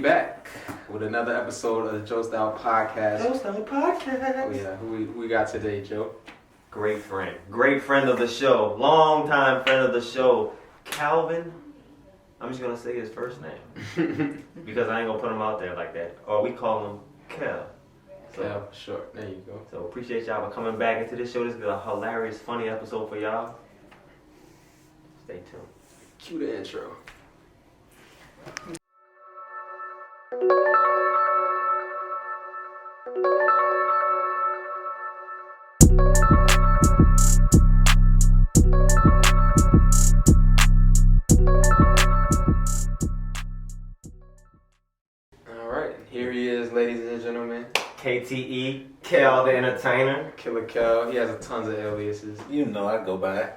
back with another episode of the Joced Out Podcast. Joced Out Podcast. Oh yeah, who we got today, Joe? Great friend of the show, long-time friend of the show, Calvin. I'm just gonna say his first name because I ain't gonna put him out there like that. Or we call him Kel. Kel, sure. There you go. So appreciate y'all for coming back into this show. This is a hilarious, funny episode for y'all. Stay tuned. Cue the intro. Alright, here he is, ladies and gentlemen. KTE, Kel the Entertainer. Killer Kel. He has tons of aliases. You know I go by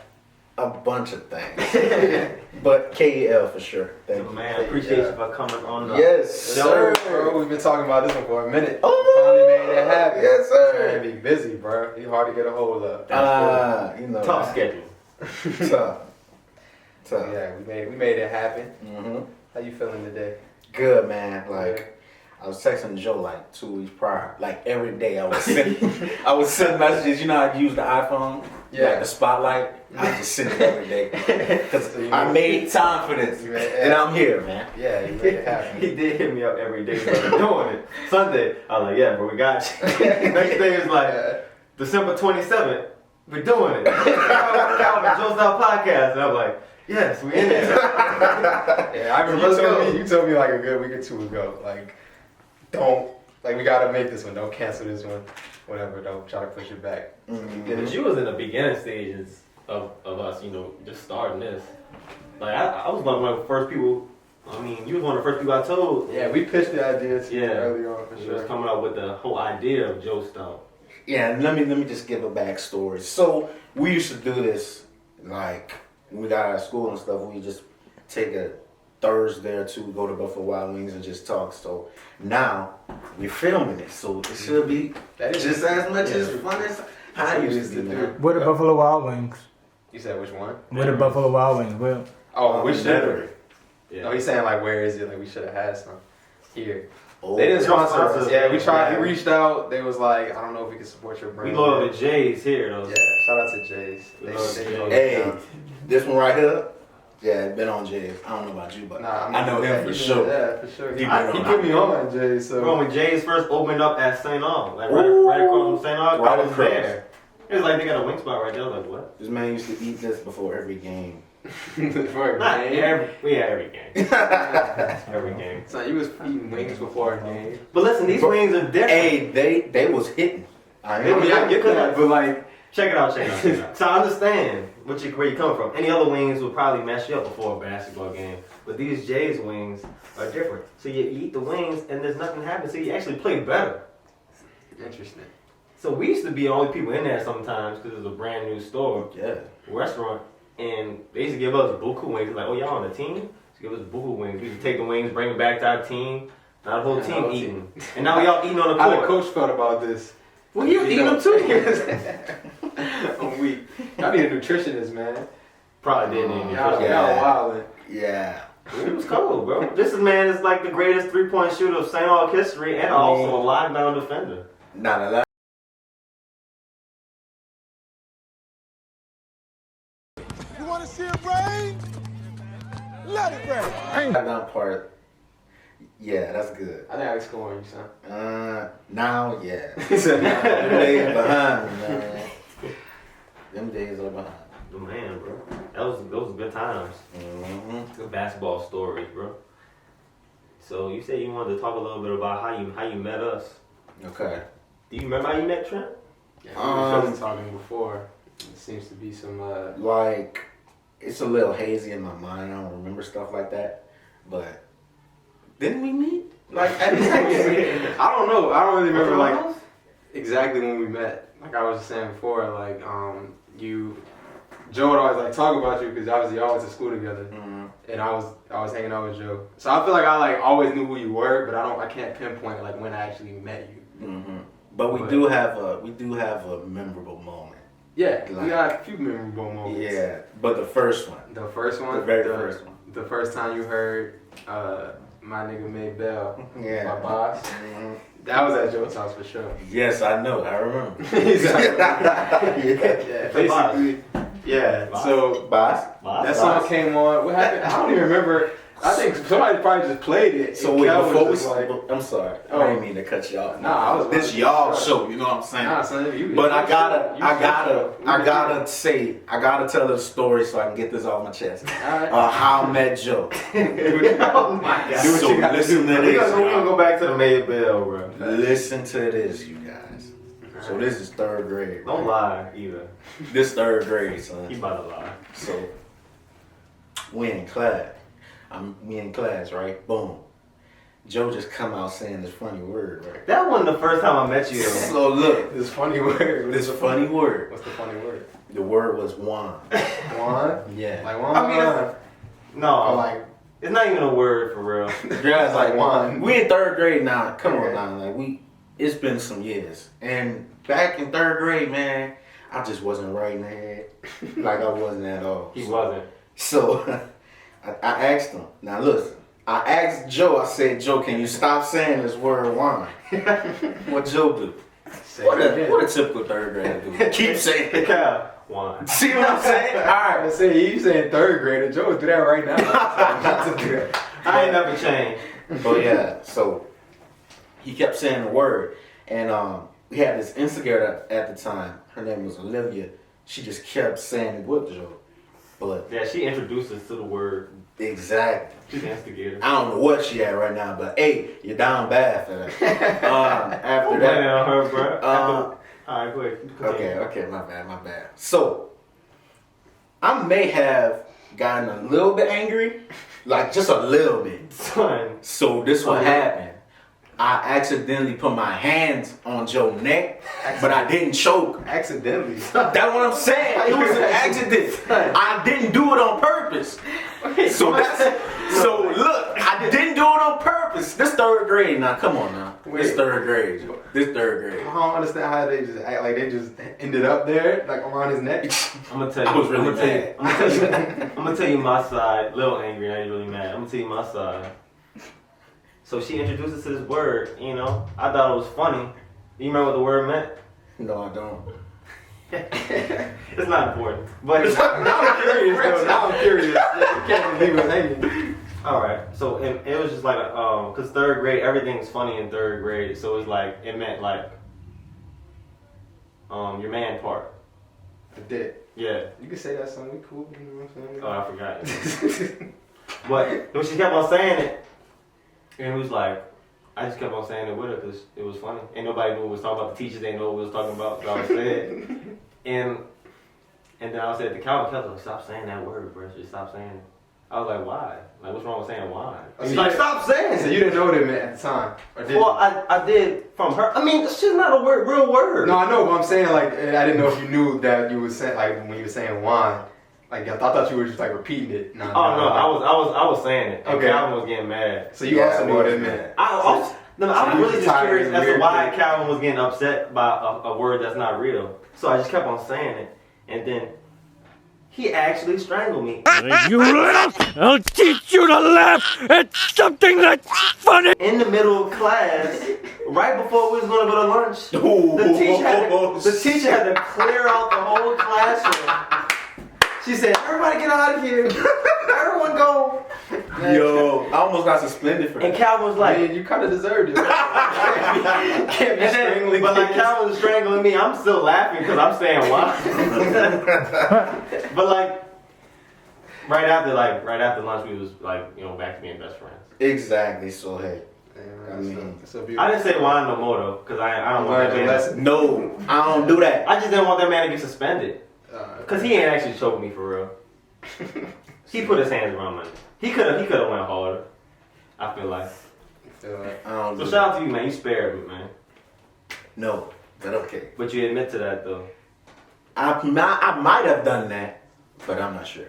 a bunch of things. But KEL for sure. Thank you. Man, appreciate you for coming on the Yes, show. sir. Bro, we've been talking about this one for a minute. Oh, Finally made it happen. yes, sir. This man be busy, bro. He hard to get a hold of. You know. Tough schedule. Tough. Yeah, we made it happen. Mm-hmm. How you feeling today? Good, man. Like, Yeah. I was texting Joe like 2 weeks prior. Like every day I was sending messages. You know how I use the iPhone? Yeah. Like the spotlight. I just send it every day. Because I made time for this. And I'm here, man. Yeah, you made it happen. He did hit me up every day, so we're doing it. Sunday, I was like, yeah, bro, we got you. Next day is like, December 27th, we're doing it. Calvin, Joced Out Podcast. And I'm like, yes, we in there. Yeah, I remember you told me like a good week or two ago, we gotta make this one, don't cancel this one, whatever, don't try to push it back. Yeah, but you was in the beginning stages of us, just starting this. Like, I was one of the first people, you was one of the first people I told. Yeah, we pitched the idea to you early on for We sure. was coming up with the whole idea of Joced Out. Yeah, and let me just give a backstory. So we used to do this like when we got out of school and stuff. We just take a Thursday or two, go to Buffalo Wild Wings and just talk. So now we're filming it, so it should be just as much as fun as I used to do. Where the Buffalo Wild Wings? You said which one? Where the Buffalo Wild Wings? Well, Oh, we should. Never. Yeah. No, he's saying like where is it? Like we should have had some here. Oh, They didn't sponsor us. sponsor. Yeah, we tried. Yeah. We reached out. They was like, I don't know if we can support your brand. We loyal to Jay's here, though. Yeah, shout out to Jay's. We love Jay. Hey, this one right here, yeah, been on Jay's. I don't know about you, but I know him for sure. Yeah, for sure. He He put me on Jay's. So Bro, when Jay's first opened up at St. Aug, like right across from St. Aug, Right I was across. there. It was like they got a wing spot right there. I was like, what? This man used to eat this before every game. for a Not game. every game. Every game. So you was eating wings before a game. But listen, these wings are different. Hey, they was hitting. I get that, but like, Check it out. So I understand where you come from. Any other wings would probably mess you up before a basketball game. But these Jay's wings are different. So you eat the wings and there's nothing happens. So you actually play better. interesting. So we used to be the only people in there sometimes because it was a brand new store, Yeah. restaurant, and they used to give us buku wings. Like, oh, y'all on the team? Just give us buku wings. We used to take the wings, bring them back to our team. Now the whole Yeah, team the whole eating. And now we all eating on the How the court. coach felt about this? Well, he was eating them too. I'm weak. I need a nutritionist, man. Probably did need Y'all Yeah. wildin'. Yeah. It was cold, bro. This man is like the greatest three-point shooter of St. Aug history and also a lockdown defender. Not a lot. You want to see it rain? Let it rain. That part. Yeah, that's good. I think I was scoring you, son. Now, yeah. Them days behind, man. Them days are behind. Oh, man, bro. Those were good times. Mm-hmm. Good basketball stories, bro. So you said you wanted to talk a little bit about how you met us. Okay. Do you remember how you met Trent? Yeah, we were talking before. It seems to be some. Like, it's a little hazy in my mind. I don't remember stuff like that. But didn't we meet? Like, I don't know. I don't really remember like Like, exactly when we met. Like I was just saying before, like Joe would always like talk about you because obviously y'all went to school together, and I was hanging out with Joe. So I feel like I like always knew who you were, but I can't pinpoint like when I actually met you. Mm-hmm. But we do have a memorable moment. Yeah, we Like- got a few memorable moments. Yeah, but the first one. The first one, The very first one. The first time you heard my nigga made Bell. Yeah. My boss. That was at Joe's house for sure. Yes, I know. I remember. Yeah, basically. Yeah. Boss. So Boss. that song came on. What happened? I don't even remember. I think somebody probably just played it. So and wait, Kel was before we just like, I'm sorry. Oh. I didn't mean to cut you off. Nah, I was This y'all show, you know what I'm saying? Nah, son, you. But I you gotta should. tell the story so I can get this off my chest. Alright. How I met Joe. Oh my God. Do what So you gotta listen do. to We this. gonna y'all. go back to the Made Bell, bro. Listen to this, you guys. So this is third grade. Don't lie either. This third grade, son. He about to lie. So we in class. We in class, right? Boom. Joe just come out saying this funny word, right? That wasn't the first time I met you. So look, This funny word. this funny word. What's the funny word? The word was wine. Wine? Yeah. Like wine? I mean, No, Or like, it's not even a word for real. Guys, like wine. We in third grade now. Come Okay. on now, it's been some years. And back in third grade, man, I just wasn't right in the head. Like I wasn't at all. He wasn't. So I asked him. Now listen, I asked Joe. I said, Joe, can you stop saying this word wine? What Joe do? say What it again. a typical third grader do. Keep saying it. Cal, wine. See what I'm saying? All right. I say you saying third grader. Joe would do that right now. Not to do that. I ain't never changed. But yeah, so he kept saying the word, and we had this instigator at the time. Her name was Olivia. She just kept saying it with Joe. But Yeah, she introduced us to the word. exactly. She's an instigator. I don't know what she at right now, but hey, you're down bad for that. After Don't blame it that, on her, bro. Alright, go ahead. Continue. okay, my bad. So I may have gotten a little bit angry, like just a little bit. Son. So this what happened. I accidentally put my hands on Joe's neck, but I didn't choke. Accidentally. That's what I'm saying. It was an accident. I didn't do it on purpose. So look, I didn't do it on purpose. This third grade now. Come on now. This Wait. third grade. Joe. This third grade. I don't understand how they just act like they just ended up there, like around his neck. I'm gonna tell you. I was really mad. I'm gonna tell you my side. A little angry. I ain't really mad. I'm gonna tell you my side. So she introduced us to this word. You know, I thought it was funny. You remember what the word meant? No, I don't. It's not important. But Now I'm curious, though. Now I'm curious. You can't leave us hanging. all right. So it was just like cause third grade, everything's funny in third grade. So it's like it meant like your man part. I did. Yeah. You can say that song. We cool. You know what Oh, I'm I forgot. But when she kept on saying it, and it was like, I just kept on saying it with her because it was funny. Ain't nobody knew what we was talking about. The teachers ain't know what we was talking about. So I was saying and then I said to Calvin, Kel's like, stop saying that word, bro. Just stop saying it. I was like, why? Like, what's wrong with saying why? Oh, He's so like, you- stop saying So it. you didn't know what it meant at the time, or did Well, you? I did from her. I mean, this shit's not a real word. No, I know, but I'm saying like I didn't know if you knew that you was saying like when you were saying wine. Like I thought you were just like repeating it. Oh no, I was saying it. And Okay. Calvin was getting mad. So you also knew what it meant. I was you really just just tired curious of as to weird why things. Calvin was getting upset by a word that's not real. So I just kept on saying it, and then he actually strangled me You little, I'll teach you to laugh at something that's funny. in the middle of class, right before we was gonna go to lunch. Ooh. The teacher had to clear out the whole classroom. She said, "Everybody get out of here! Everyone go!" Yo, I almost got suspended for And that. Calvin was I like, mean, you kind of deserved it. Can't be and then, strangling but like kids. Calvin was strangling me, I'm still laughing because I'm saying why. But like right after lunch, we was like back to being best friends. Exactly. So hey, Yeah, I mean, it's a beautiful. I didn't say wine no more though, because I don't want Learned that a man. lesson. no, I don't do that. I just didn't want that man to get suspended because he ain't actually choked me for real. He put his hands around my neck. He could have went harder. I feel like. Feel like- I don't So do shout out to you, man. You spared me, man. No, but okay. But you admit to that though. I might have done that, but I'm not sure.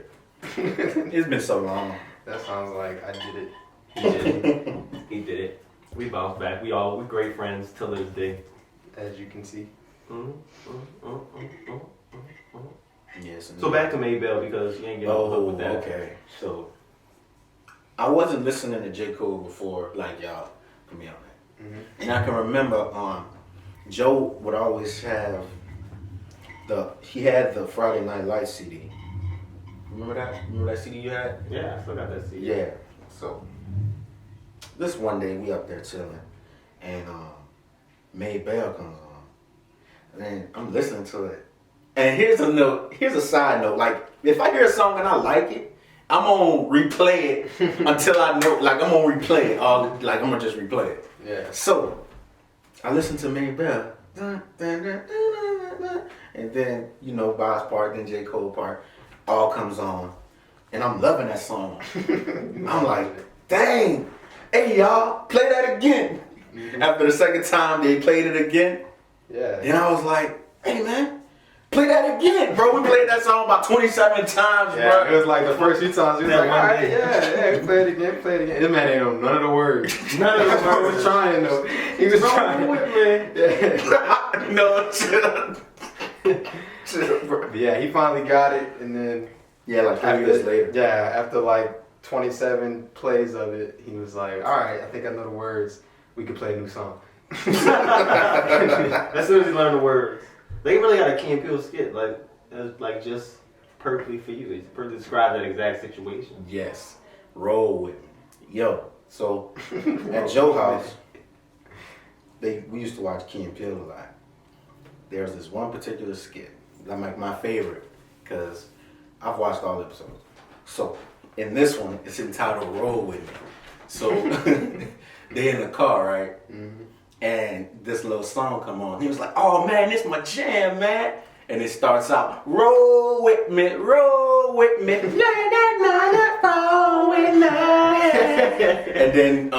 It's been so long. That sounds like I did it. He did it. He did it. We bounced back. We're great friends till this day. As you can see. Yes. So back to Maybell because you ain't getting hooked up with that. Okay. So I wasn't listening to J. Cole before, like y'all put me on that. Mm-hmm. And I can remember Joe would always have he had the Friday Night Lights CD. Remember that? Remember that CD you had? Yeah, I still got that CD. Yeah. So this one day we up there chilling, and May Bell comes on, and I'm listening to it. And here's a side note. Like, if I hear a song and I like it, I'm gonna replay it until I know. Like, I'm gonna replay it. I'm gonna just replay it. Yeah. So I listen to May Bell, and then Boss part, then J. Cole part, all comes on, and I'm loving that song. I'm like, dang, hey y'all, play that again. Mm-hmm. After the second time they played it again, yeah. And I was like, hey man, play that again, bro. We played that song about 27 times, yeah, bro. It was like the first few times, we was like, all right, yeah, play it again. This man ain't know none of the words. None of the words. He was trying, though. He was trying. Yeah. No, chill, bro. But yeah, he finally got it, and then... Yeah, like 3 years later. Yeah, after like 27 plays of it, he was like, all right, I think I know the words. We could play a new song. As soon as you learn the words. They really got a Key and Peele skit, like just perfectly for you. It's perfectly described that exact situation. Yes. Roll with me. Yo, so at Joe's house, we used to watch Key and Peele a lot. There's this one particular skit, like my favorite, because I've watched all episodes. So in this one, it's entitled Roll With Me. So they in the car, right? Mm-hmm. And this little song come on. He was like, oh man, this my jam, man. And it starts out, roll with me, roll with me. Roll with me. And then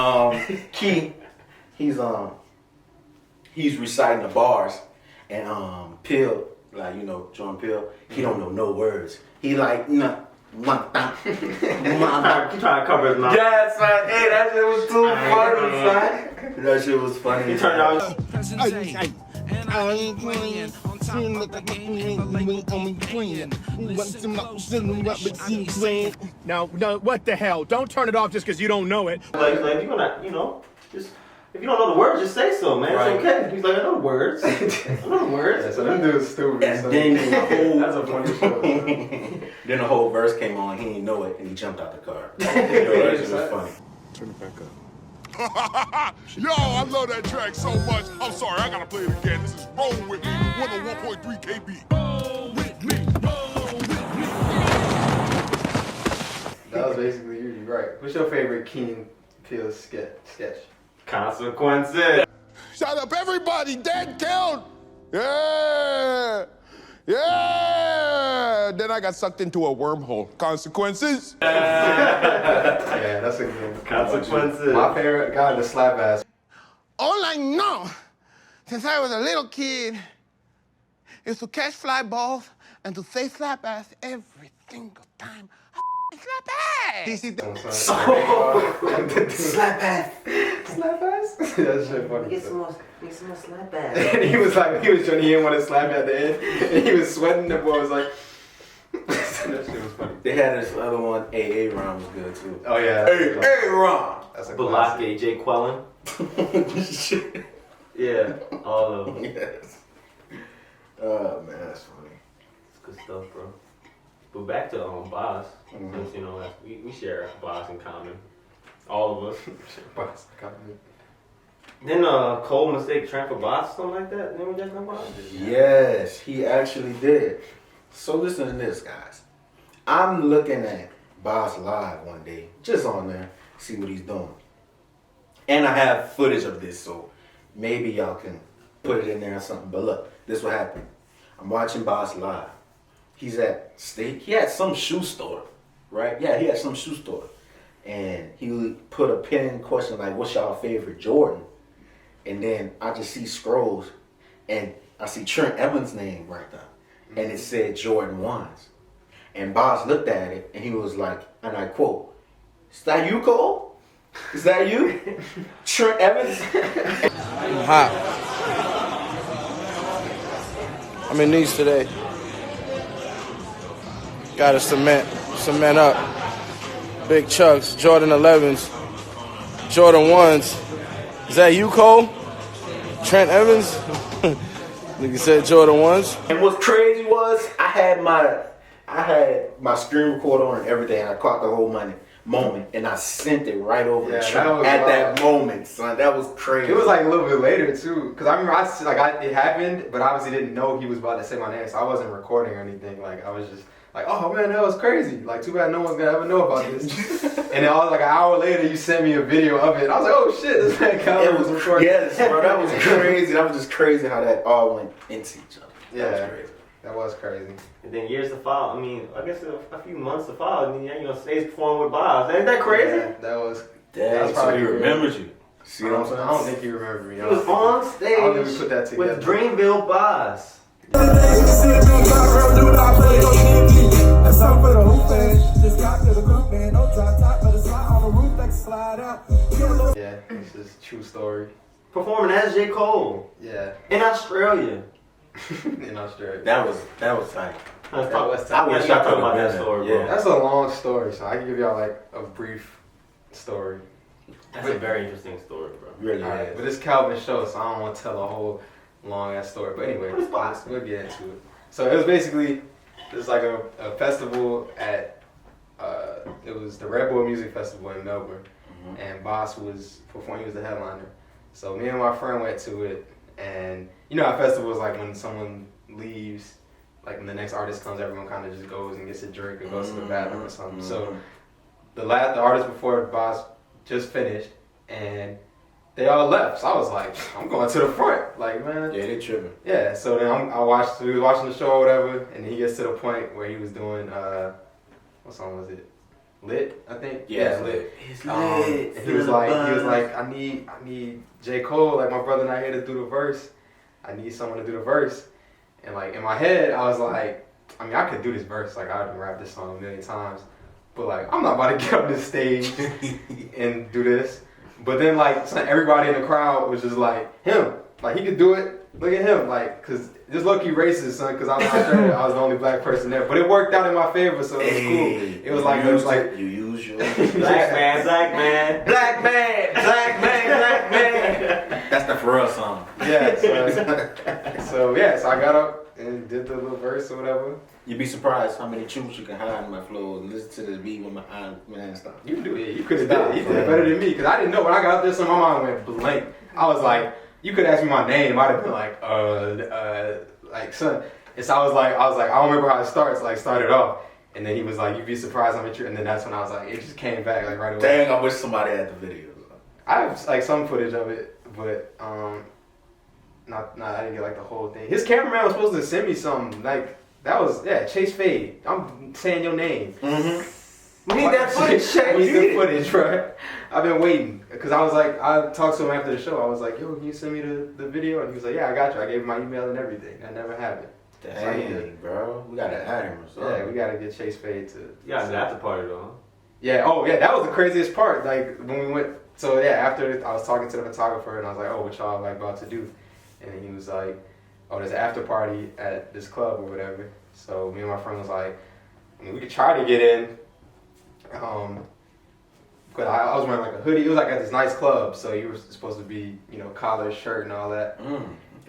Key, he's reciting the bars. And Peele, like, Jordan Peele, he don't know no words. He like, nah. Keep trying to cover his mouth. Yeah, son. Hey, that shit was too funny, son. That shit was funny. He turned out. I ain't playing. Now, what the hell? Don't turn it off just because you don't know it. Like if you're gonna, just if you don't know the words, just say so, man. Right. It's okay. He's like, I know the words. I know the words. Yeah, so that dude's stupid. And then that's a funny show. Then the whole verse came on. He didn't know it, and he jumped out the car. That shit was funny. Turn it back up. Yo, I love that track so much. I'm sorry, I gotta play it again. This is Roll With Me, 101.3 KB. Roll with me, roll with me. That was basically you. You're right. What's your favorite Key and Peele sketch? Consequences. Shut up, everybody. Dead count. Yeah. Yeah. Then I got sucked into a wormhole. Consequences. Yeah, that's a good one. Consequences. My favorite guy, the slap ass. All I know since I was a little kid is to catch fly balls and to say slap ass every single time. Slap ass! Slap ass. Slap ass? That shit funny. Get some more slap ass. And he was like, he didn't want to slap at the end. And he was sweating. The boy was like, that shit was funny. They had this other one, AA Ron was good too. Oh yeah. Hey Ron. That's a Balake, Jay Quellen. Yeah, all of them. Yes. Oh man, that's funny. It's good stuff, bro. But back to Boss, since we share Boss in common, all of us. Boss in common. Then Cole mistake Trent for Boss, something like that. Remember that about? Yes, he actually did. So listen to this, guys. I'm looking at Boss live one day, just on there, see what he's doing. And I have footage of this, so maybe y'all can put it in there or something. But look, this what happened. I'm watching Boss live. He's at State. He had some shoe store, right? Yeah, he had some shoe store. And he put a pin question like, what's y'all favorite Jordan? And then I just see scrolls, and I see Trent Evans' name right there. And it said Jordan 1s. And Boss looked at it, and he was like, and I quote, is that you, Cole? Is that you? Trent Evans? I'm hot. I'm in these today. Gotta cement up. Big Chucks, Jordan 11s, Jordan 1s. Is that you, Cole? Trent Evans? Nigga said Jordan 1s. And what's crazy was I had my screen recorder on and everything. And I caught the whole moment and I sent it right over the Trent at that moment, son. That was crazy. It was like a little bit later too, because I remember it happened, but I obviously didn't know he was about to say my name, so I wasn't recording or anything. Like I was just like, oh man, that was crazy. Like too bad no one's gonna ever know about this. And then like an hour later, you sent me a video of it. I was like, oh shit, this man Kel was recording. Yes, bro, that was crazy. That was just crazy how that all went into each other. Yeah, that was crazy. That was crazy. And then years to follow. I mean, I guess a few months to follow. And then you know, Stays performing with Bobs. Ain't that crazy? Yeah, that was probably probably he remembered you. See what I'm saying? I don't think he remembered me. He was on stage I don't think we put that together. with Dreamville Bobs. Yeah, this is a true story. Performing as J. Cole Yeah, in Australia. in Australia. That was tight. Let's That was talk, tight. I wish I talk about that story, bro. Yeah. That's a long story, so I can give y'all like a brief story. That's a very interesting story, bro. Really All right, is. but it's Calvin's show, so I don't want to tell a whole long ass story. But anyway, But it's possible. we'll get into it. So it was basically there's like a festival at it was the Red Bull Music Festival in Melbourne, and Boss was performing. He was the headliner. So me and my friend went to it, and you know how festivals like when someone leaves, like when the next artist comes, everyone kind of just goes and gets a drink or goes to the bathroom or something. So the artist before Boss just finished, and they all left. So I was like, I'm going to the front, like man. Yeah, they tripping. Yeah. So then we was watching the show or whatever, and then he gets to the point where he was doing what song was it? Lit, I think. Yeah, Lit. It's And he was like, I need J. Cole, like my brother not here to do the verse. I need someone to do the verse. And like in my head, I was like, I mean, I could do this verse, like I've rapped this song a million times, but like I'm not about to get on this stage and do this. But then like everybody in the crowd was just like him, like he could do it. Look at him, like, cause this low-key racist, son, cause I was the only black person there. But it worked out in my favor, so it was cool. It was like you use your Black man. black man. That's the Pharrell song. yeah. So I got up and did the little verse or whatever. You'd be surprised how many troops you can hide in my flow and listen to this beat with my hands stop. You can do it. You could have did it. He did it better than me, cause I didn't know when I got up there. So my mind went blank. I was like, you could ask me my name. I'd have been like, like son. And so I was like, I don't remember how it starts. Like started off, and then he was like, you'd be surprised how much. And then that's when I was like, it just came back like right away. Dang, I wish somebody had the video. I have like some footage of it, but not I didn't get like the whole thing. His cameraman was supposed to send me something like that was Chase Fade. I'm saying your name. We need that footage, Chase. We need the footage, right? I've been waiting because I was like, I talked to him after the show. I was like, yo, can you send me the video? And he was like, yeah, I got you. I gave him my email and everything. That never happened. Dang, bro, we gotta add him or something. Yeah, we gotta get Chase Fade to. Yeah, it's after party though. Yeah. Oh, yeah. That was the craziest part. Like when we went. So yeah, after I was talking to the photographer and I was like, oh, what y'all like about to do? And then he was like, oh, there's an after party at this club or whatever. So me and my friend was like, I mean, we could try to get in. But I was wearing like a hoodie. It was like at this nice club, so you were supposed to be, you know, collar, shirt, and all that.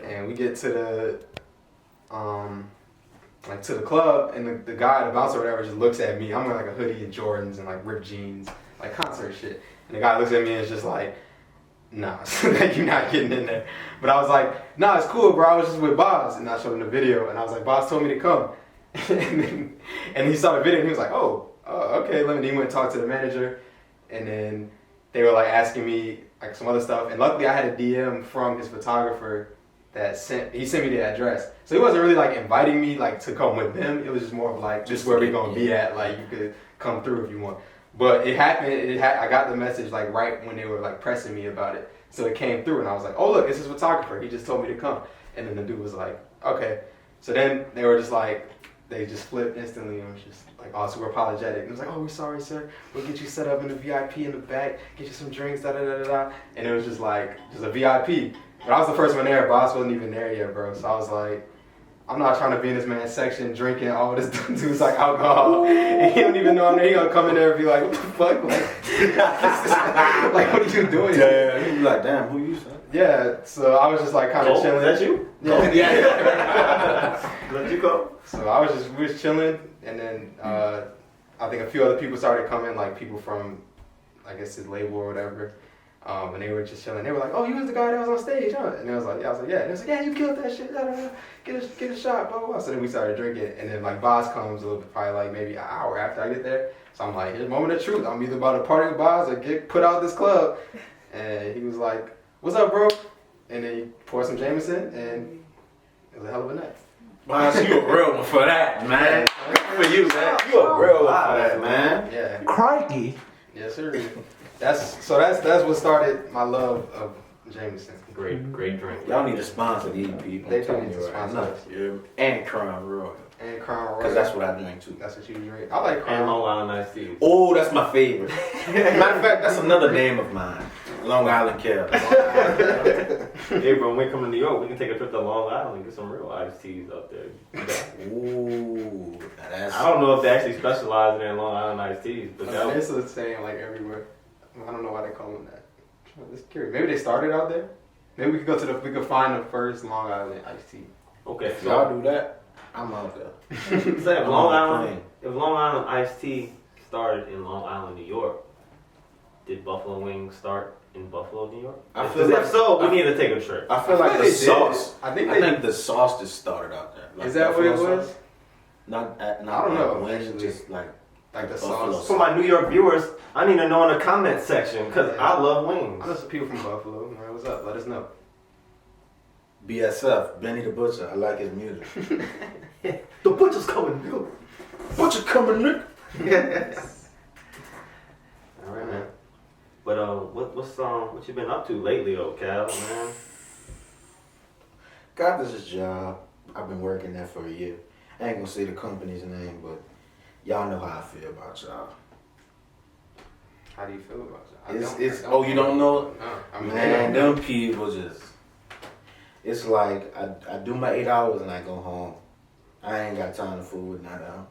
And we get to the to the club, and the guy, the bouncer or whatever, just looks at me. I'm wearing like a hoodie and Jordans and like ripped jeans, like concert shit. And the guy looks at me and is just like, nah, like you're not getting in there. But I was like, nah, it's cool, bro. I was just with Boz, and I showed him the video, and I was like, Boz told me to come. and he saw the video, and he was like, oh, okay. Then he went and talked to the manager, and then they were like asking me like some other stuff. And luckily, I had a DM from his photographer that sent me the address. So he wasn't really like inviting me like to come with them. It was just more of like, just where we gonna be at. Like you could come through if you want. But it happened. I got the message like right when they were like pressing me about it. So it came through, and I was like, "Oh look, it's his photographer. He just told me to come." And then the dude was like, "Okay." So then they were just like, they just flipped instantly and was just like all super apologetic. And it was like, "Oh, we're sorry, sir. We'll get you set up in the VIP in the back. Get you some drinks, da da da da da." And it was just like just a VIP. But I was the first one there. Boss wasn't even there yet, bro. So I was like, I'm not trying to be in this man's section drinking all this dude's like alcohol, and he don't even know I'm there. He gonna come in there and be like, what the fuck? Like what are you doing? Yeah, he'd be like, damn, who you son? Yeah, so I was just like kind of Cole, chilling. is that you? Yeah. Let you go. So we was chilling, and then I think a few other people started coming, like people from, I guess his label or whatever. And they were just chilling. They were like, "Oh, you was the guy that was on stage, huh?" And I was like, "Yeah." And they was like, "Yeah, you killed that shit. Get a shot, blah blah blah." So then we started drinking, and then like Boz comes a little bit, probably like maybe an hour after I get there. So I'm like, "Here's moment of truth. I'm either about to party with Boz or get put out this club." And he was like, "What's up, bro?" And then he poured some Jameson, and it was a hell of a night. Boz, you a real one for that, man. Good for you, man. You a real one for that, man. Yeah. Crikey. Yes, sir. That's what started my love of Jameson. Great drink. Y'all need to sponsor these people. They I'm telling need to you right sponsor now. us. Yeah. And Crown Royal. And Crown Royal. Because that's what I drink too. That's what you drink. I like And Crown. Long Island iced tea. Oh, that's my favorite. Matter of fact, that's another name of mine. Long Island Kel. Hey, bro, when we come to New York, we can take a trip to Long Island and get some real iced teas up there. Ooh, that's. I don't know if they actually specialize in Long Island iced teas, but that It's the same like everywhere. I don't know why they call them that. I'm just curious. Maybe they started out there. Maybe we could go to we could find the first Long Island iced tea. okay. If y'all do that, I'm out there. So if Long Island iced tea started in Long Island, New York, did Buffalo Wings start in Buffalo, New York? I feel like if so, we need to take a trip. I feel like they the did. sauce. I think the sauce just started out there. Like Is that what it buffalo was? sauce. Not I don't know, Wings, actually. just like Like the Buffalo sauce. For my New York viewers, I need to know in the comment section because I love wings. I know some people from Buffalo. Man, what's up? Let us know. BSF, Benny the Butcher. I like his music. The butcher's coming, nigga. Butcher coming, Nick. All right, man. But what you been up to lately, though, Cal, man? Got this job. I've been working there for a year. I ain't gonna say the company's name, but y'all know how I feel about y'all. How do you feel about it? You don't know? No, I mean, Man, them people just. It's like I do my 8 hours and I go home. I ain't got time to fool with none of them.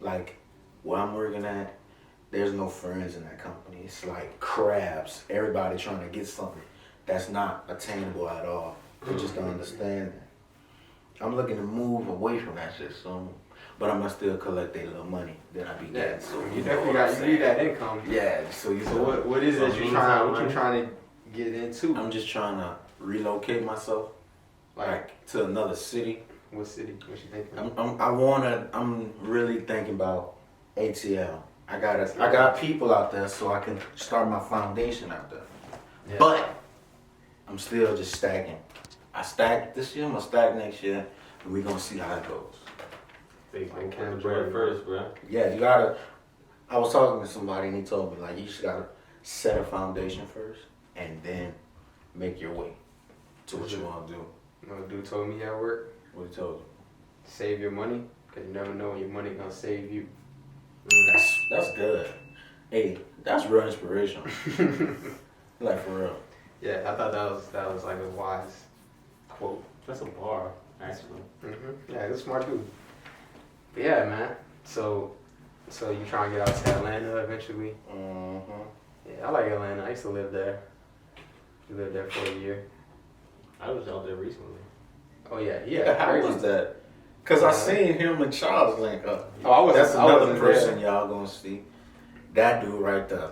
Like where I'm working at, there's no friends in that company. It's like crabs. Everybody trying to get something that's not attainable at all. They just don't understand that. I'm looking to move away from that shit soon. But I'm gonna still collect their little money that I be getting. Yeah, So you definitely need that income. Yeah, so what is it you trying to get into? I'm just trying to relocate myself, like to another city. What city? What you thinking? I'm really thinking about ATL. I got people out there, so I can start my foundation out there. Yeah. But I'm still just stacking. I stacked this year, I'm gonna stack next year, and we're gonna see how it goes. Take the bread first, bro. Yeah, you gotta. I was talking to somebody and he told me like you just gotta set a foundation first and then make your way to what you want to do. You know, a dude told me at work, What he told you? save your money, because you never know when your money gonna save you. That's good. Hey, that's real inspiration. Like for real. Yeah, I thought that was like a wise quote. That's a bar, actually. Yeah, he's a smart dude. But yeah, man. So you trying to get out to Atlanta eventually? Yeah, I like Atlanta. I used to live there. You lived there for a year. I was out there recently. Oh yeah. How crazy. was that? Cause I seen him and Charles link up. Oh, I wasn't. That's I another wasn't person there. y'all gonna see. That dude right there.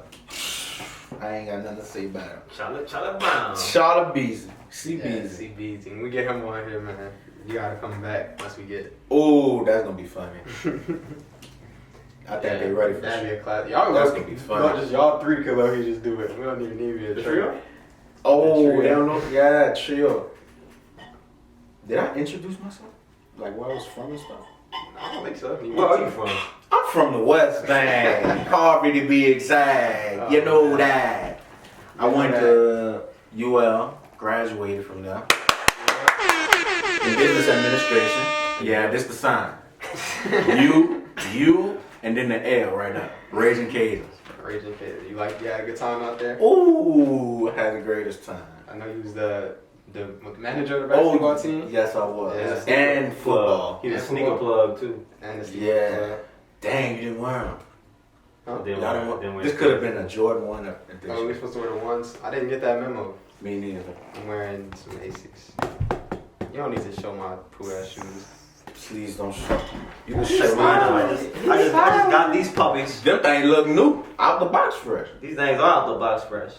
I ain't got nothing to say about him. Charlotte Brown. Charlotte Beasley. Yeah, CB team. We get him on here, man. You gotta come back once we get. Oh, that's gonna be funny. I think they ready for that'd that. be a class. Y'all That's go- gonna be funny. Just y'all three could let me just do it. We don't even need me a The trio. trio? Oh, The trio. they don't know. Yeah, trio. Did I introduce myself? Like where I was from and stuff? I don't think so. Where are you from? I'm from the West Bank, Harvey to be exact. You know that. I went to UL, graduated from there. In business administration. Yeah, this the sign. U, and then the L right now. Raising Cadence. Raging Kid. You had a good time out there? Ooh, I had the greatest time. I know you was the the manager of the basketball team. Yes, I was. Yeah. And football. He was a And sneaker football. plug too. And the Yeah. Dang, you didn't wear them. This could have been a Jordan 1 edition. Oh, we supposed to wear the ones? I didn't get that memo. Me neither. I'm wearing some Asics. You don't need to show my poo ass shoes. Please don't show. You can show mine. I just got these puppies. Them things look new. Out the box fresh. These things are out the box fresh.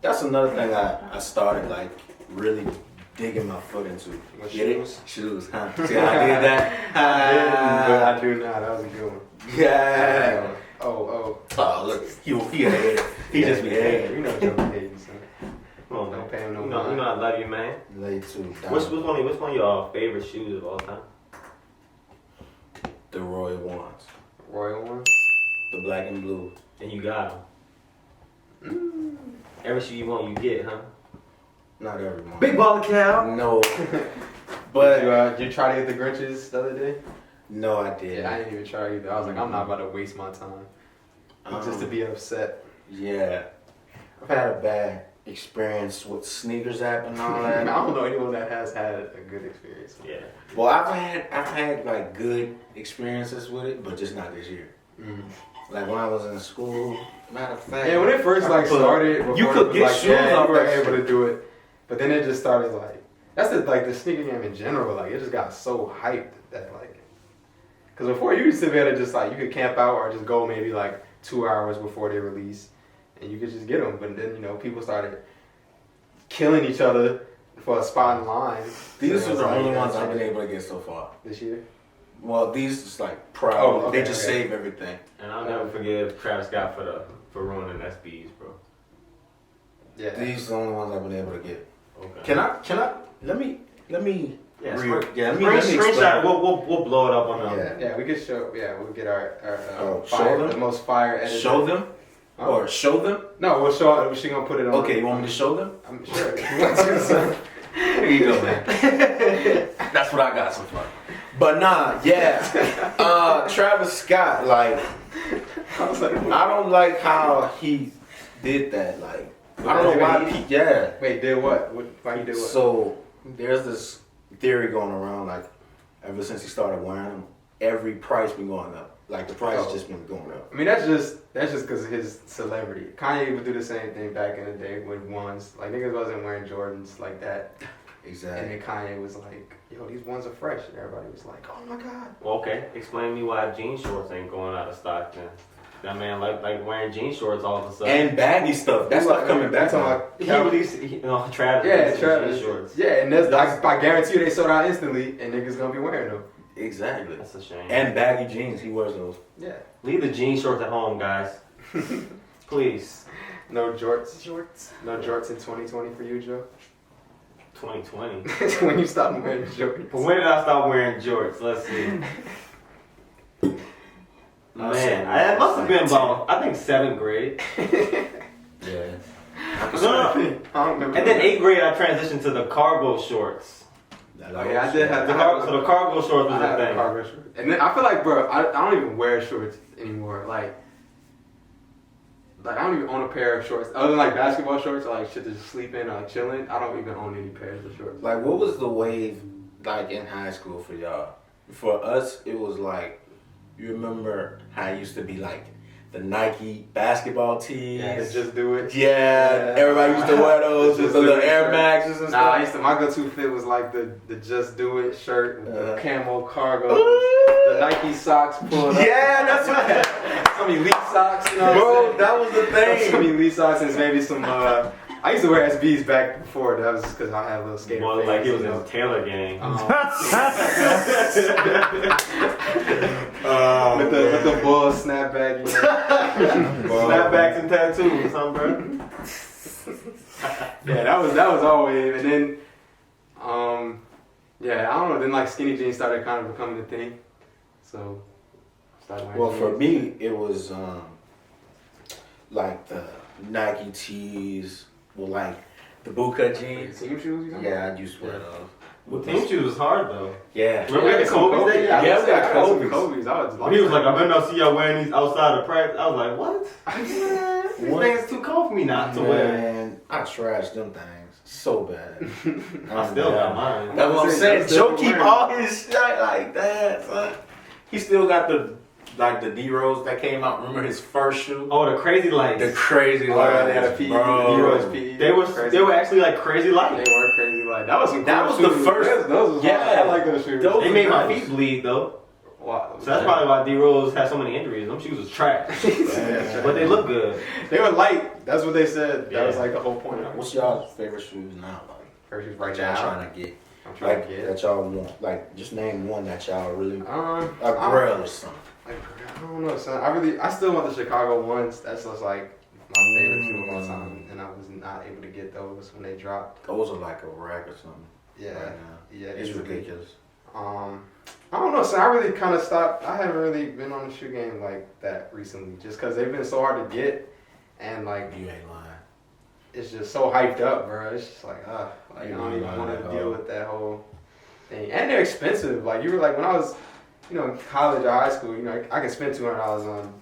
That's another thing I started like really digging my foot into. What Get shoes? it? Shoes, huh? See how I did that? But I do not. That was a good one. Yeah. Oh. Oh, look. He a hater. He just be hating. You know Joe hating, son. Come on, Don't man. pay him no You know mind. I love you, man. Lay too. Which one of your favorite shoes of all time? The Royal ones. Royal one? The black and blue. And you got them. Every shoe you want, you get, huh? Not every one. Big baller cow. No. But Did you try to get the Grinches the other day? no, I did. Yeah, I didn't even try either. I was like, I'm not about to waste my time just to be upset. Yeah. I've had a bad experience with sneakers app and all I that. don't know anyone that has had a good experience. Yeah. Well, I've had like good experiences with it, but just not this year. Like when I was in school, matter of fact. Yeah, when it first like started, you before could it was, get like, shoes yeah, off you were that able shit. to do it, but then it just started like that's the sneaker game in general. Like it just got so hyped that like, because before you used to be able to just like you could camp out or just go maybe like 2 hours before they release, and you could just get them. But then people started killing each other for a spot in line. These So are it was the like, only yeah, ones I've been able to get so far. this year. Well, these is like proud. Oh, okay, they just okay. save everything. And I'll never forgive Travis Scott for ruining SBs, bro. Yeah. These are the only ones I've been able to get. Okay. Can I? Let me. Yeah, let me screenshot. explain. We'll blow it up on Yeah. Yeah, we could show. Yeah, we'll get our show fire, them? the most fire editor. Show them Oh. or show them. No, we'll show. She gonna put it on. Okay, you want me to show them? I'm sure. If you want to, son. Here you go, man. That's what I got so far. But nah, yeah. Travis Scott, like, I was like, I don't like how he did that. Like, I don't know why. Yeah. wait, did what? Why he did what? So there's this theory going around, like, ever since he started wearing them, every price been going up. Like the price has just been going up. I mean, that's just because of his celebrity. Kanye would do the same thing back in the day with ones. Like niggas wasn't wearing Jordans like that. And Exactly. then Kanye was like, "Yo, these ones are fresh," and everybody was like, "Oh my god." Well, okay, explain to me why jean shorts ain't going out of stock then. That man like wearing jean shorts all of a sudden. And baggy stuff. That stuff coming back on. he released, Travis Yeah, released Travis. jean shorts. Yeah, and I guarantee you they sold out instantly, and niggas gonna be wearing them. Exactly. That's a shame. And baggy jeans. He wears those. Yeah. Leave the jean shorts at home, guys. Please. No jorts. No jorts in 2020 for you, Joe. 2020. When you stop wearing jorts. But when did I stop wearing jorts? Let's see. Man, it must have been about, I think, 7th grade. Yeah. No. I don't remember. And then 8th grade, I transitioned to the cargo shorts. Oh, yeah, I did have So the cargo shorts was I a have a thing. cargo short. And then I feel like, bro, I don't even wear shorts anymore. Like I don't even own a pair of shorts. Other than like basketball shorts or like shit to just sleep in or like chilling. I don't even own any pairs of shorts. Like, what was the wave like in high school for y'all? For us, it was like, you remember how it used to be like the Nike basketball tees? Yeah, just do it. Yeah, everybody used to wear those with the little Air Maxes and Nah, stuff. my go-to fit was like the Just Do It shirt with the camo cargo, Ooh. the Nike socks pulled up. Yeah, that's what. Some elite socks, you know what Bro, I'm saying? that was the Some thing. elite socks and maybe some. I used to wear SBs back before. That was just because I had a little skater. Well, face, like he was you in know. the Taylor gang. With the bull snapback. You know? Snapbacks and tattoos, huh, bro? Yeah, that was always. And then, yeah, I don't know. Then like skinny jeans started kind of becoming a thing. So, started wearing Well, for jeans. me, it was like the Nike tees with like the bootcut jeans. Team shoes, you know? Yeah, I used to wear those. Well, team shoes was hard though. Yeah. Remember we had the Kobe's that year? Yeah, Yeah, we got Kobe's. Kobe's. I was When he was like, I better not see y'all wearing these outside of practice. I was like, what? These things too cold for me not to wear. Man, I trashed them things so bad. I still got mine. That's what I'm saying. Joe keep all his shit like that, son. He still got the D-Rose that came out. Remember his first shoe? Oh, the crazy lights. The crazy lights. They had a PE, bro. D-Rose PE. They were actually like crazy lights. They were crazy light. That was some. That cool was the shoes. first. Those was Yeah. hard. I like those shoes. Those They was made my nice. feet bleed though. Wow. So that's probably why D-Rose had so many injuries. Them shoes was trash. But they look good. They were light. That's what they said. Yeah. That was like the whole point of it. What's y'all's favorite shoes now? Like, First shoes right that y'all now. trying to get? I'm trying Like to get. that y'all want? Like, just name one that y'all really. I A grill or something. don't know, son. I still want the Chicago ones. That's just like my favorite shoe of all time, and I was not able to get those when they dropped. Those are like a rack or something. Yeah, Right now. yeah, It's ridiculous. I don't know, so I really kind of stopped. I haven't really been on the shoe game like that recently, just because they've been so hard to get, and like You ain't lying. it's just so hyped up, bro. It's just like, like I You don't ain't even lying want at to all. deal with that whole thing, and they're expensive. Like you were like when I was, in college or high school, I could spend $200 on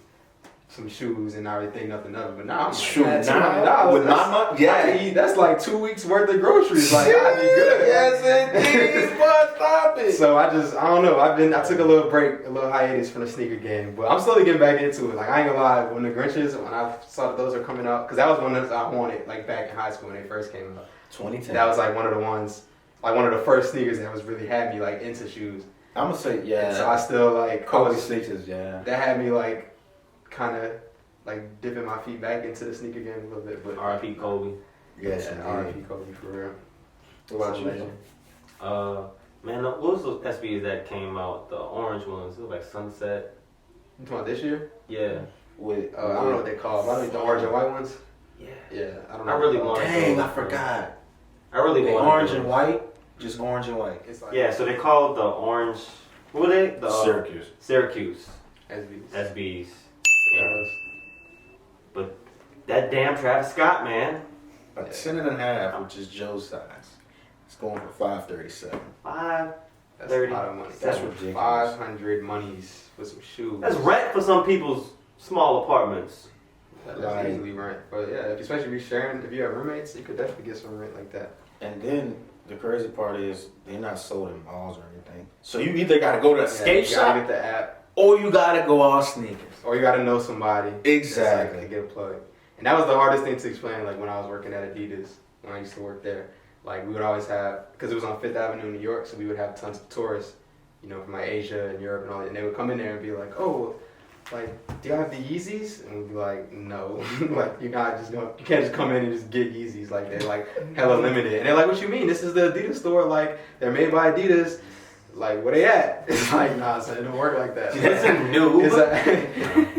some shoes and not really think nothing of it. But now I'm like, Shoot, man, now $200 with that's- my money, I yeah. could eat- that's like 2 weeks worth of groceries. Like I'd be good. Yes, indeed. Boy, stop it. So I don't know. I took a little break, a little hiatus from the sneaker game, but I'm slowly getting back into it. Like I ain't gonna lie, when the Grinches, when I saw that those are coming out, because that was one that I wanted, like back in high school when they first came out. 2010. That was like one of the ones, like one of the first sneakers that was really had me like into shoes. I'm gonna say, And yeah. so I still like Kobe sneakers, yeah. that had me like kind of like dipping my feet back into the sneaker game a little bit. But R.I.P. Kobe. Yes, yeah, indeed. R.I.P. Kobe for real. What about you? Legend. Man, what was those SBs that came out? The orange ones. It was like Sunset. You talking about this year? Yeah. With, I don't know what they call. I think the orange and white ones. Yeah. Yeah, I don't know. I really what want- they call. Dang, I forgot. I really The wanted orange those. and white? Just orange and white. It's like Yeah, so they called the orange. What were they? The Syracuse. Syracuse SBs. SBs. Yeah. But that damn Travis Scott, man. A 10.5, which is Joe's size. It's going for $537. That's 30. a lot of money. That's ridiculous. 500 monies for some shoes. That's rent for some people's small apartments. That's Right. easily rent. But yeah, especially if you're sharing, if you have roommates, you could definitely get some rent like that. And then the crazy part is they're not sold in malls or anything. So you either gotta go to a skate you gotta shop get the app, or you gotta go all sneakers. or you gotta know somebody. Exactly. To get a plug. And that was the hardest thing to explain. Like when I was working at Adidas, when I used to work there, like we would always have, because it was on Fifth Avenue in New York, so we would have tons of tourists, from like Asia and Europe and all that, and they would come in there and be like, oh, like, do you have the Yeezys? And we'd be like, no. Like, you can't just come in and just get Yeezys. Like, they're like hella limited. And they're like, what you mean? This is the Adidas store. Like, they're made by Adidas. Like, where they at? It's like, nah, son, it don't work like that. That's a noob.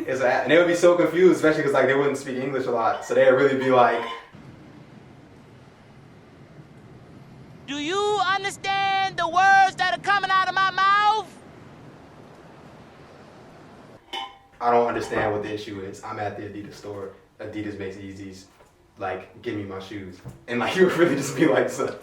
And they would be so confused, especially because like they wouldn't speak English a lot. So they'd really be like, Do you understand the words that are coming out of my mouth? I don't understand what the issue is. I'm at the Adidas store. Adidas makes Yeezys. Like, give me my shoes. And like, you would really just be like, son,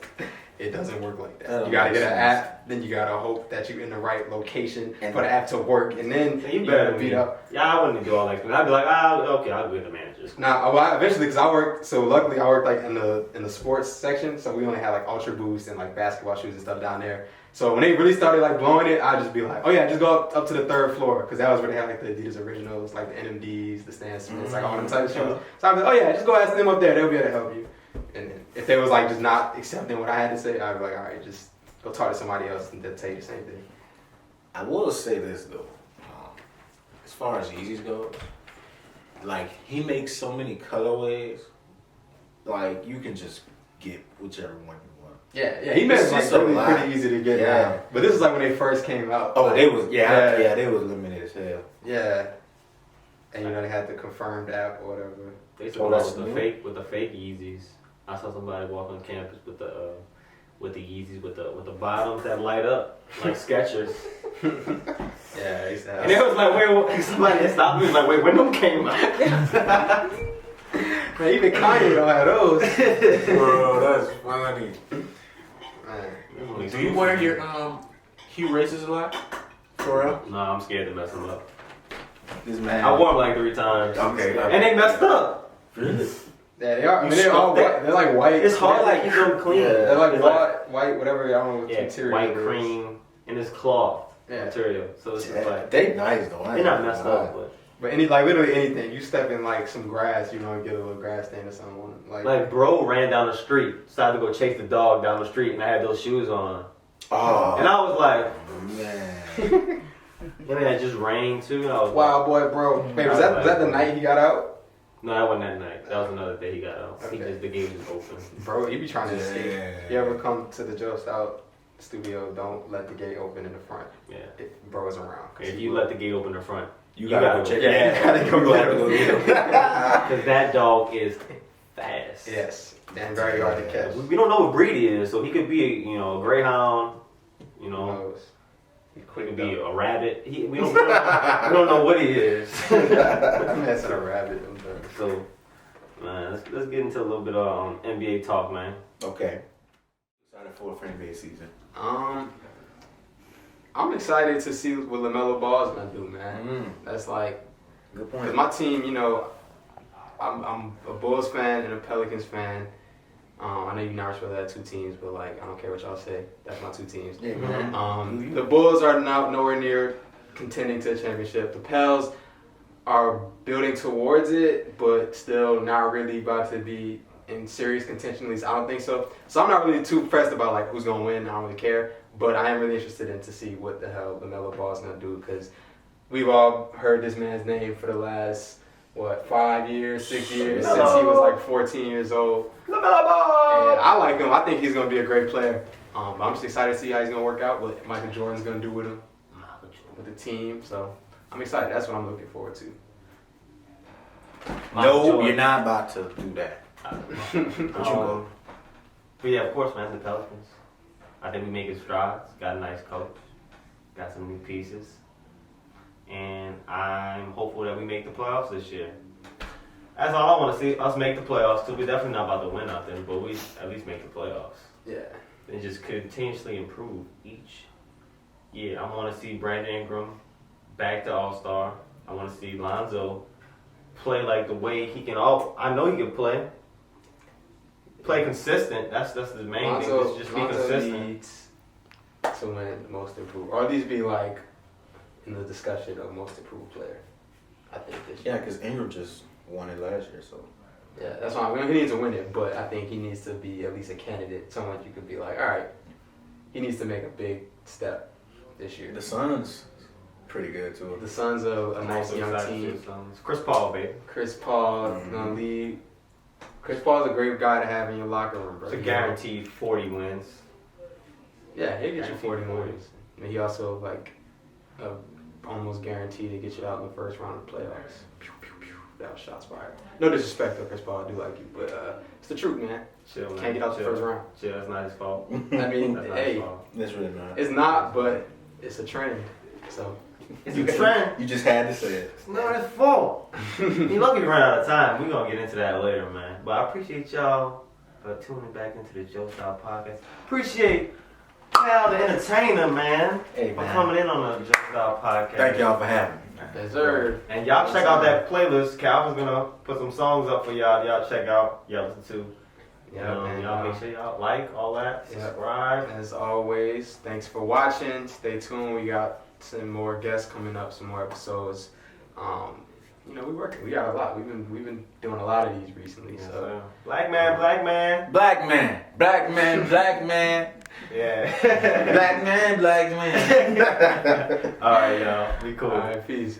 it doesn't work like that. You gotta get an app, then you gotta hope that you're in the right location for the app to work, and then Yeah, you better beat up. Yeah, I wouldn't do all that. I'd be like, okay, I'll go with the managers. Now, well, eventually, because I worked, so luckily I worked like in the sports section, so we only had like Ultra Boost and like basketball shoes and stuff down there. So when they really started like blowing it, I'd just be like, oh yeah, just go up to the third floor, because that was where they had like the Adidas Originals, like the NMDs, the Stan Smiths, like all them type of shoes. So I'd be like, oh yeah, just go ask them up there, they'll be able to help you. And then if they was like just not accepting what I had to say, I'd be like, all right, just go talk to somebody else and they'll tell you the same thing. I will say this though, as far as Yeezys go, like he makes so many colorways, like you can just get whichever one you want. Yeah, he made It's it like just a really lot. pretty easy to get Yeah. now. But this is like when they first came out. Oh, like, they was they was limited as hell. Yeah. And they had the confirmed app or whatever. They used to Oh, come out that's with the fake Yeezys. I saw somebody walk on campus with the Yeezys with the bottoms that light up like Skechers. Yeah, they used to have. And it was like, wait, somebody stopped me. Was like, wait, when them came out? Man, even Kanye don't have those. Bro, that's funny. Man. Do you wear your Hue races a lot? For real? Nah, I'm scared to mess them up. This man. I wore them like 3 times. Okay. And they messed up. Really? Yeah, they are. I mean, they're all white. They're like white. It's hard to keep them clean. They're like It's white, whatever. I don't know what material. White it is. cream and it's cloth material. So it's just like they nice though. They're not messed up, but literally anything. You step in like some grass, you know, and get a little grass stain or something. Like bro ran down the street, decided to go chase the dog down the street, and I had those shoes on. Oh. And I was like, man. And then it just rained too. And I was Wild boy, bro. Wait, was that the night he got out? No, that wasn't that night. That was another day he got out. Okay. The gate was open. Bro, he be trying to escape. You ever come to the Joced Out studio, don't let the gate open in the front. Yeah. Bro is around. If you let the gate open in the front, you gotta go check it. Yeah, you gotta go get him. Because that dog is fast. Yes. And very hard to catch. We don't know what breed he is, so he could be, a greyhound, He could be a rabbit. We don't know what he is. That's a rabbit. So, man, let's get into a little bit of NBA talk, man. Okay. Excited for NBA season. I'm excited to see what LaMelo Ball is gonna do, man. That's like good point. Cause my team, I'm a Bulls fan and a Pelicans fan. I know you're not sure that 2 teams, but I don't care what y'all say. That's my 2 teams. Yeah, man. The Bulls are nowhere near contending to a championship. The Pels are building towards it, but still not really about to be in serious contention. At least I don't think so. So I'm not really too pressed about who's gonna win. I don't really care. But I am really interested in to see what the hell LaMelo Ball is gonna do, because we've all heard this man's name for the last 5 years, 6 years, since he was 14 years old. And I like him. I think he's going to be a great player. But I'm just excited to see how he's going to work out, what Michael Jordan's going to do with him, with the team. So I'm excited. That's what I'm looking forward to. No, you're not about to do that. But yeah, of course, man, the Pelicans. I think we making strides. Got a nice coach. Got some new pieces. And I'm hopeful that we make the playoffs this year. That's all I want to see, us make the playoffs, because we're definitely not about to win nothing, but we at least make the playoffs. Yeah. And just continuously improve each year. I want to see Brandon Ingram back to All-Star. I want to see Lonzo play like the way he can. I know he can play. Play consistent. That's the main thing. Is just be consistent. Needs to win most improved, or at least be in the discussion of most improved player. I think this year. Yeah, because Ingram just won it last year, so. Yeah, that's why he needs to win it, but I think he needs to be at least a candidate. Someone you could be all right, he needs to make a big step this year. The Suns, pretty good too. The Suns are a nice young team. Chris Paul, baby. Chris Paul gonna lead. Chris Paul's a great guy to have in your locker room, bro. It's a guaranteed 40 wins. Yeah, he'll get you 40 wins. And he also almost guaranteed to get you out in the first round of the playoffs. That was shots fired. No disrespect to Chris Paul, I do like you, but it's the truth, man. Chill, man. Can't get out the first round. Chill, that's not his fault. I mean, hey, that's really not. It's not, but it's a trend. So it's a trend. You just had to say it. It's not his fault. He lucky to run out of time. We're gonna get into that later, man. But I appreciate y'all for tuning back into the Joced Out Podcast. Appreciate Kel the Entertainer, man, for coming in on the Joced Out Podcast. Thank y'all for having me. Yes, sir. And y'all check out that playlist. Calvin's gonna put some songs up for y'all. Y'all check out. Y'all listen to. Y'all make sure y'all like all that. Subscribe. As always, thanks for watching. Stay tuned. We got some more guests coming up, some more episodes. We're working. We got a lot. We've been doing a lot of these recently. Yeah, so black man. Yeah. Black man. Black man. All right, y'all. We cool. All right, peace.